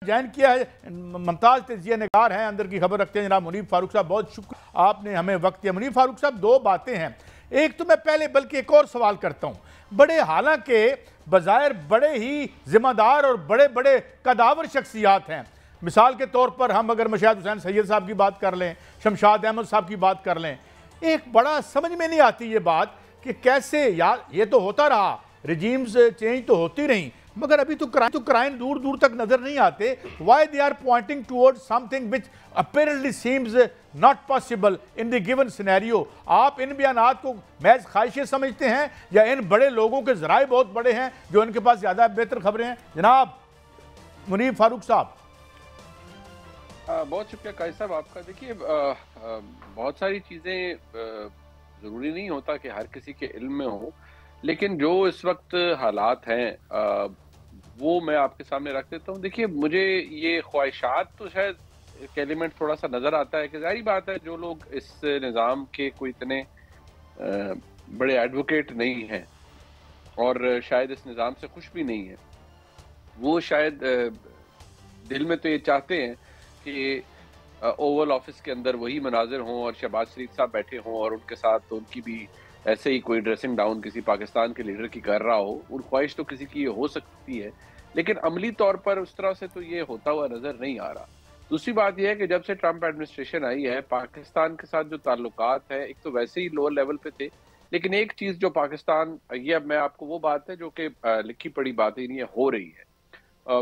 Join किया है, मुमताज तजिया निगार हैं, अंदर की खबर रखते हैं जनाब मुनीब फारूक साहब, बहुत शुक्रिया आपने हमें वक्त दिया। मुनीब फारूक साहब, दो बातें हैं, एक तो मैं पहले बल्कि एक और सवाल करता हूँ, बड़े हालांकि बज़ाहिर बड़े ही जिम्मेदार और बड़े बड़े कदावर शख्सियात हैं, मिसाल के तौर पर हम अगर मशाहिद हुसैन सैयद साहब की बात कर लें, शमशाद अहमद साहब की बात कर लें, एक बड़ा समझ में नहीं आती ये बात कि कैसे यार ये तो होता रहा, रिजीम्स चेंज तो होती रही, मगर अभी तो क्राइम दूर दूर तक नजर नहीं आते। Why they are pointing towards something which apparently seems not possible in the given scenario. आप इन बयानात को महज ख्वाहिशें समझते हैं या इन बड़े लोगों के जराए बहुत बड़े हैं जो इनके पास ज्यादा बेहतर खबरें हैं? जनाब मुनीब फारूक साहब। बहुत शुक्रिया काजी साहब आपका। देखिए बहुत सारी चीज़ें ज़रूरी नहीं होता कि हर किसी के इल्म में हो, लेकिन जो इस वक्त हालात हैं वो मैं आपके सामने रख देता हूँ। देखिए मुझे ये ख्वाहिशात तो शायद एक एलिमेंट थोड़ा सा नज़र आता है कि जाहिर बात है जो लोग इस निज़ाम के कोई इतने बड़े एडवोकेट नहीं हैं और शायद इस निज़ाम से खुश भी नहीं है, वो शायद दिल में तो ये चाहते हैं कि ओवल ऑफिस के अंदर वही मनाजिर हों और शहबाज शरीफ साहब बैठे हों और उनके साथ तो उनकी भी ऐसे ही कोई ड्रेसिंग डाउन किसी पाकिस्तान के लीडर की कर रहा हो। उन ख्वाहिश तो किसी की ये हो सकती है, लेकिन अमली तौर पर उस तरह से तो ये होता हुआ नजर नहीं आ रहा। दूसरी बात यह है कि जब से ट्रंप एडमिनिस्ट्रेशन आई है, पाकिस्तान के साथ जो ताल्लुकात हैं एक तो वैसे ही लोअर लेवल पे थे, लेकिन एक चीज जो पाकिस्तान, ये अब मैं आपको वो बात है जो कि लिखी पड़ी बात ही नहीं है, हो रही है,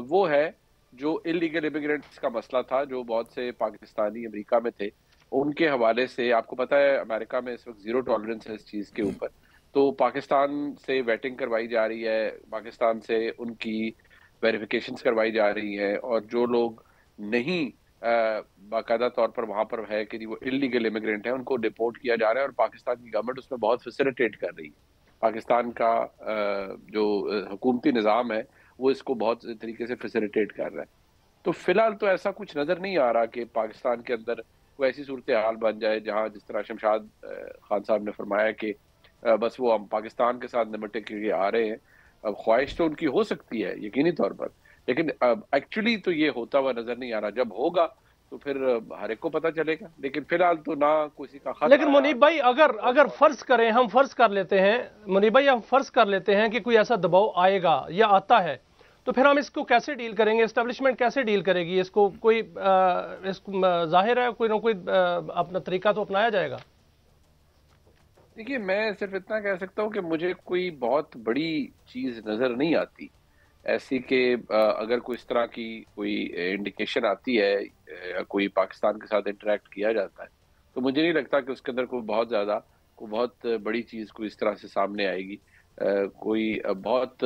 वो है जो इलीगल इमिग्रेंट्स का मसला था, जो बहुत से पाकिस्तानी अमेरिका में थे, उनके हवाले से आपको पता है अमेरिका में इस वक्त जीरो टॉलरेंस है इस चीज़ के ऊपर। तो पाकिस्तान से वेटिंग करवाई जा रही है, पाकिस्तान से उनकी वेरिफिकेशंस करवाई जा रही है, और जो लोग नहीं बाकायदा तौर पर वहाँ पर है कि वो इलीगल इमिग्रेंट है, उनको डिपोर्ट किया जा रहा है और पाकिस्तान की गवर्नमेंट उसमें बहुत फैसिलिटेट कर रही है। पाकिस्तान का जो हुकूमती निज़ाम है वो इसको बहुत तरीके से फैसिलिटेट कर रहा है। तो फिलहाल तो ऐसा कुछ नज़र नहीं आ रहा कि पाकिस्तान के अंदर कोई ऐसी सूरत हाल बन जाए जहाँ जिस तरह शमशाद खान साहब ने फरमाया कि बस वो हम पाकिस्तान के साथ निपटने के लिए आ रहे हैं। अब ख्वाहिश तो उनकी हो सकती है यकीनी तौर पर, लेकिन एक्चुअली तो ये होता हुआ नजर नहीं आ रहा। जब होगा तो फिर हर एक को पता चलेगा, लेकिन फिलहाल तो ना किसी का खत। लेकिन मुनीब भाई अगर अगर फर्ज करें, हम फर्ज कर लेते हैं मुनीब भाई, हम फर्ज कर लेते हैं कि कोई ऐसा दबाव आएगा या आता है, तो फिर हम इसको कैसे डील करेंगे? एस्टेब्लिशमेंट कैसे डील करेगी इसको? कोई इसको जाहिर है कोई ना कोई अपना तरीका तो अपनाया जाएगा। देखिए मैं सिर्फ इतना कह सकता हूँ कि मुझे कोई बहुत बड़ी चीज नजर नहीं आती ऐसी कि अगर कोई इस तरह की कोई इंडिकेशन आती है या कोई पाकिस्तान के साथ इंटरेक्ट किया जाता है, तो मुझे नहीं लगता कि उसके अंदर कोई बहुत बड़ी चीज कोई इस तरह से सामने आएगी। कोई बहुत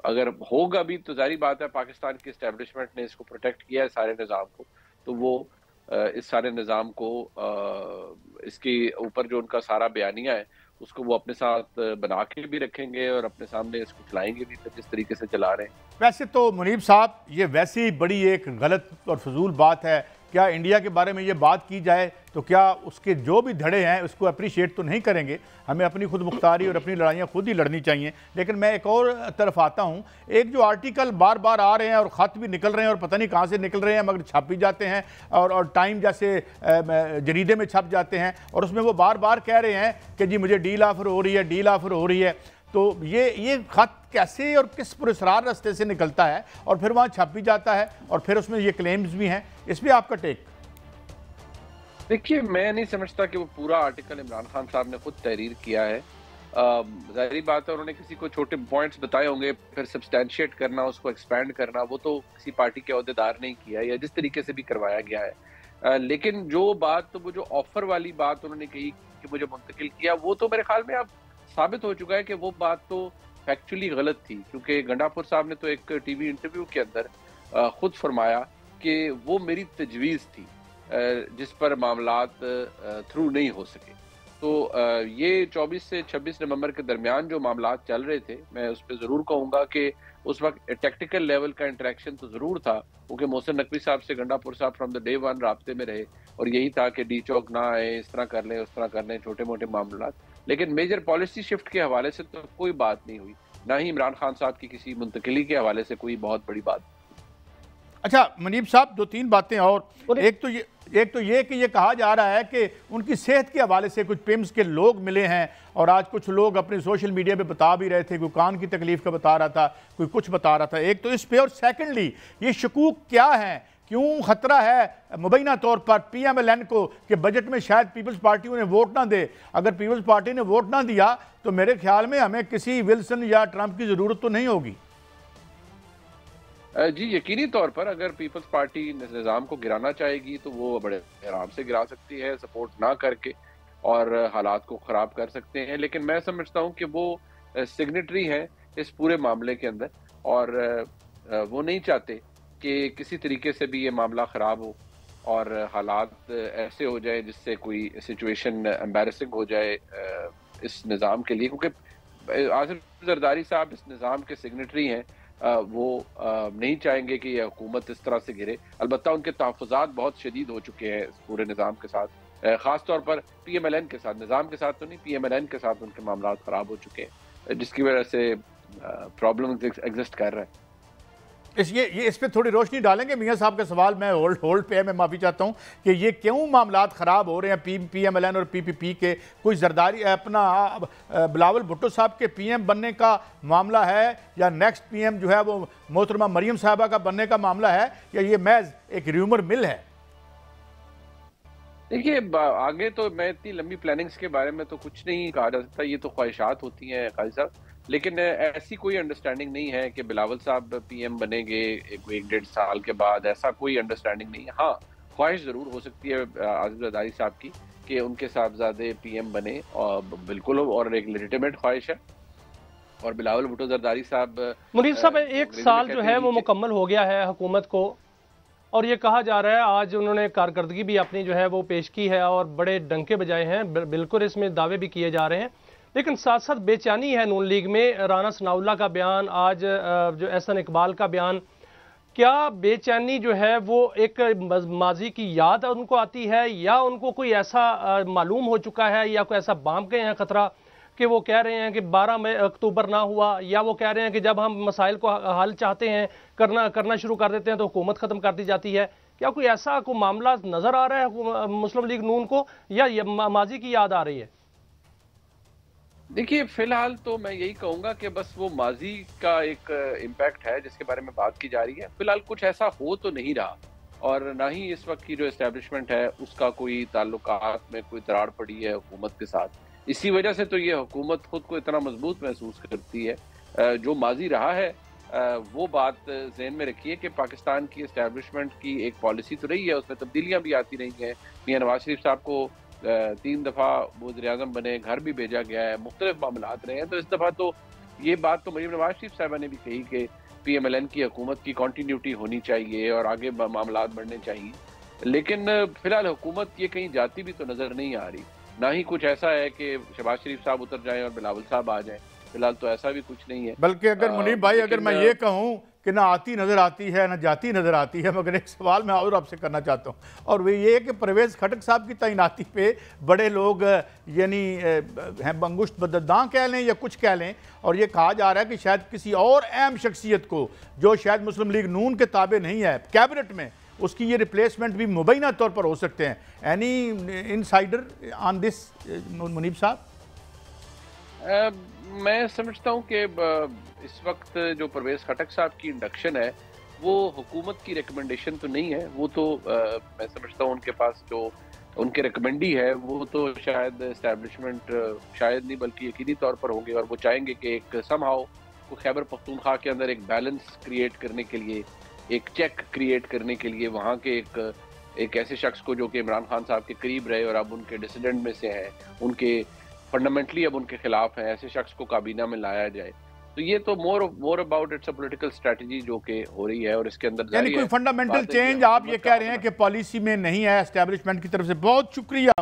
अगर होगा भी तो जारी बात है पाकिस्तान की एस्टेब्लिशमेंट ने इसको प्रोटेक्ट किया है सारे निज़ाम को, तो वो इस सारे निज़ाम को इसके ऊपर जो उनका सारा बयानिया है उसको वो अपने साथ बना के भी रखेंगे और अपने सामने इसको चलाएंगे भी जिस तरीके से चला रहे हैं। वैसे तो मुनीब साहब ये वैसे ही बड़ी एक गलत और फजूल बात है, क्या इंडिया के बारे में ये बात की जाए तो क्या उसके जो भी धड़े हैं उसको अप्रिशिएट तो नहीं करेंगे? हमें अपनी खुद मुख्तारी और अपनी लड़ाइयाँ खुद ही लड़नी चाहिए। लेकिन मैं एक और तरफ आता हूँ, एक जो आर्टिकल बार बार आ रहे हैं और ख़त भी निकल रहे हैं और पता नहीं कहाँ से निकल रहे हैं मगर छप भी जाते हैं और टाइम जैसे जरीदे में छप जाते हैं, और उसमें वो बार बार कह रहे हैं कि जी मुझे डील ऑफर हो रही है, डील ऑफर हो रही है। तो ये खत कैसे और किस पुरस्कार रास्ते से निकलता है और फिर वहाँ छप भी जाता है और फिर उसमें ये क्लेम्स भी हैं, इस पर आपका टेक? देखिए मैं नहीं समझता कि वो पूरा आर्टिकल इमरान खान साहब ने खुद तहरीर किया है। जाहिर बात है उन्होंने किसी को छोटे पॉइंट्स बताए होंगे, फिर सब्सटैंशिएट करना, उसको एक्सपैंड करना, वो तो किसी पार्टी के अहदेदार ने किया या जिस तरीके से भी करवाया गया है। लेकिन जो बात, वो जो ऑफर वाली बात उन्होंने कही कि मुझे मुंतकिल किया, वो तो मेरे ख्याल में अब साबित हो चुका है कि वो बात तो फैक्चुअली गलत थी, क्योंकि गंडापुर साहब ने तो एक टीवी इंटरव्यू के अंदर खुद फरमाया कि वो मेरी तजवीज़ थी जिस पर मामलात थ्रू नहीं हो सके। तो ये 24 से 26 नवंबर के दरमियान जो मामलात चल रहे थे, मैं उस पर ज़रूर कहूँगा कि उस वक्त टेक्निकल लेवल का इंटरेक्शन तो ज़रूर था, क्योंकि मोहसिन नकवी साहब से गंडापुर साहब फ्रॉम द डे वन राब्ते में रहे और यही था कि डी चौक ना आए, इस तरह कर लें, उस तरह कर लें, छोटे मोटे मामलात। लेकिन मेजर पॉलिसी शिफ्ट के हवाले से तो कोई बात नहीं हुई, ना ही इमरान खान साहब की किसी मुंतकिली के हवाले से कोई बहुत बड़ी बात। अच्छा मुनीब साहब, दो तीन बातें और। एक तो ये कि ये कहा जा रहा है कि उनकी सेहत के हवाले से कुछ पिम्स के लोग मिले हैं, और आज कुछ लोग अपने सोशल मीडिया पे बता भी रहे थे, कोई कान की तकलीफ का बता रहा था, कोई कुछ बता रहा था। एक तो इस पे, और सेकेंडली ये शकूक क्या है, क्यों खतरा है मुबैना तौर पर PMLN को कि बजट में शायद पीपल्स पार्टी उन्हें वोट ना दे। अगर पीपल्स पार्टी ने वोट ना दिया तो मेरे ख्याल में हमें किसी विल्सन या ट्रंप की ज़रूरत तो नहीं होगी। जी यकीनी तौर पर अगर पीपल्स पार्टी निज़ाम को गिराना चाहेगी तो वो बड़े आराम से गिरा सकती है, सपोर्ट ना करके, और हालात को ख़राब कर सकते हैं। लेकिन मैं समझता हूँ कि वो सिग्नेटरी हैं इस पूरे मामले के अंदर, और वो नहीं चाहते कि किसी तरीके से भी ये मामला ख़राब हो और हालात ऐसे हो जाए जिससे कोई सिचुएशन एम्बैरेसिंग हो जाए इस निज़ाम के लिए, क्योंकि आसिफ जरदारी साहब इस निज़ाम के सिग्नेटरी हैं। वो नहीं चाहेंगे कि यह हुकूमत इस तरह से गिरे। अलबत्ता उनके तहफ़्फ़ुज़ात बहुत शदीद हो चुके हैं इस पूरे निज़ाम के साथ, ख़ास तौर पर PMLN के साथ, निज़ाम के साथ तो नहीं, PMLN के साथ उनके मामला ख़राब हो चुके हैं, जिसकी वजह से प्रॉब्लम एग्जिस्ट कर रहा है। इस पे थोड़ी रोशनी डालेंगे मियाँ साहब का सवाल। मैं होल्ड पे है, मैं माफ़ी चाहता हूँ कि ये क्यों मामलात ख़राब हो रहे हैं PMLN और PPP के। कोई जरदारी अपना बिलावल भुट्टो साहब के PM बनने का मामला है, या नेक्स्ट PM जो है वो मोहतरमा मरियम साहबा का बनने का मामला है, या ये महज एक र्यूमर मिल है? देखिए आगे तो मैं इतनी लंबी प्लानिंग्स के बारे में तो कुछ नहीं कहा जा सकता, ये तो ख्वाहिशात होती हैं काजी साहब। लेकिन ऐसी कोई अंडरस्टैंडिंग नहीं है कि बिलावल साहब PM बनेंगे एक डेढ़ साल के बाद, ऐसा कोई अंडरस्टैंडिंग नहीं है। हाँ, ख्वाहिश ज़रूर हो सकती है आसिफ जरदारी साहब की कि उनके साहबजादे PM बने, और बिल्कुल, और एक लेजिटिमेट ख्वाहिश है। और बिलावल भुट्टो जरदारी साहब, मुनीब साहब, एक साल जो है वो मुकम्मल हो गया है हुकूमत को, और ये कहा जा रहा है आज उन्होंने कारकर्दगी भी अपनी जो है वो पेश की है और बड़े डंके बजाए हैं, बिल्कुल इसमें दावे भी किए जा रहे हैं। लेकिन साथ साथ बेचैनी है नून लीग में। राना सनाउल्लाह का बयान, आज जो एहसन इकबाल का बयान, क्या बेचैनी जो है वो एक माजी की याद उनको आती है, या उनको कोई ऐसा मालूम हो चुका है, या कोई ऐसा बांध गए हैं खतरा कि वो कह रहे हैं कि 12 अक्टूबर ना हुआ, या वो कह रहे हैं कि जब हम मसाइल को हल चाहते हैं करना शुरू कर देते हैं तो हुकूमत ख़त्म कर दी जाती है? क्या कोई ऐसा कोई मामला नज़र आ रहा है मुस्लिम लीग नून को, या माजी की याद आ रही है? देखिए फिलहाल तो मैं यही कहूंगा कि बस वो माजी का एक इम्पैक्ट है जिसके बारे में बात की जा रही है। फिलहाल कुछ ऐसा हो तो नहीं रहा, और ना ही इस वक्त की जो एस्टेब्लिशमेंट है उसका कोई ताल्लुकात में कोई दरार पड़ी है हुकूमत के साथ। इसी वजह से तो ये हुकूमत खुद को इतना मजबूत महसूस करती है। जो माजी रहा है वो बात ज़हन में रखिए कि पाकिस्तान की एस्टेब्लिशमेंट की एक पॉलिसी तो रही है, उसमें तब्दीलियाँ भी आती रही हैं। मियां नवाज शरीफ साहब को 3 दफ़ा वज़ीर-ए-आज़म बने, घर भी भेजा गया है, मुख्तलिफ मामलात रहे हैं। तो इस दफ़ा तो ये बात तो मरीम नवाज शरीफ साहबा ने भी कही कि PMLN की हुकूमत की कॉन्टीन्यूटी होनी चाहिए और आगे मामलात बढ़ने चाहिए। लेकिन फिलहाल हुकूमत ये कहीं जाती भी तो नज़र नहीं आ रही, ना ही कुछ ऐसा है कि शहबाज शरीफ साहब उतर जाएं और बिलावल साहब आ जाएं। फिलहाल तो ऐसा भी कुछ नहीं है। बल्कि अगर मुनीब भाई, अगर मैं ये कहूँ कि ना आती नज़र आती है ना जाती नज़र आती है, मगर एक सवाल मैं और आपसे करना चाहता हूँ, और वो ये है कि परवेज़ खटक साहब की तैनाती पे बड़े लोग यानी हैं बंगुश्त बददां कह लें या कुछ कह लें, और ये कहा जा रहा है कि शायद किसी और अहम शख्सियत को जो शायद मुस्लिम लीग नून के ताबे नहीं है कैबिनेट में, उसकी ये रिप्लेसमेंट भी मुबैना तौर पर हो सकते हैं। Any insider on this Munib साहब? मैं समझता हूँ कि इस वक्त जो परवेज़ खटक साहब की इंडक्शन है वो हुकूमत की रिकमेंडेशन तो नहीं है। वो तो मैं समझता हूँ उनके पास जो उनके रिकमेंडी है वो तो शायद एस्टैब्लिशमेंट शायद नहीं बल्कि यकीनी तौर पर होंगे, और वो चाहेंगे कि एक समहाउ को खैबर पख्तूनख्वा के अंदर एक बैलेंस क्रिएट करने के लिए, एक चेक क्रिएट करने के लिए वहाँ के एक ऐसे शख्स को जो कि इमरान खान साहब के करीब रहे और अब उनके डिसिडेंट में से हैं, उनके फंडामेंटली अब उनके खिलाफ है, ऐसे शख्स को काबीना में लाया जाए। तो ये तो more about it's a political strategy जो कि हो रही है, और इसके अंदर यानी कोई फंडामेंटल चेंज आप ये कह रहे हैं कि पॉलिसी में नहीं है एस्टैब्लिशमेंट की तरफ से। बहुत शुक्रिया।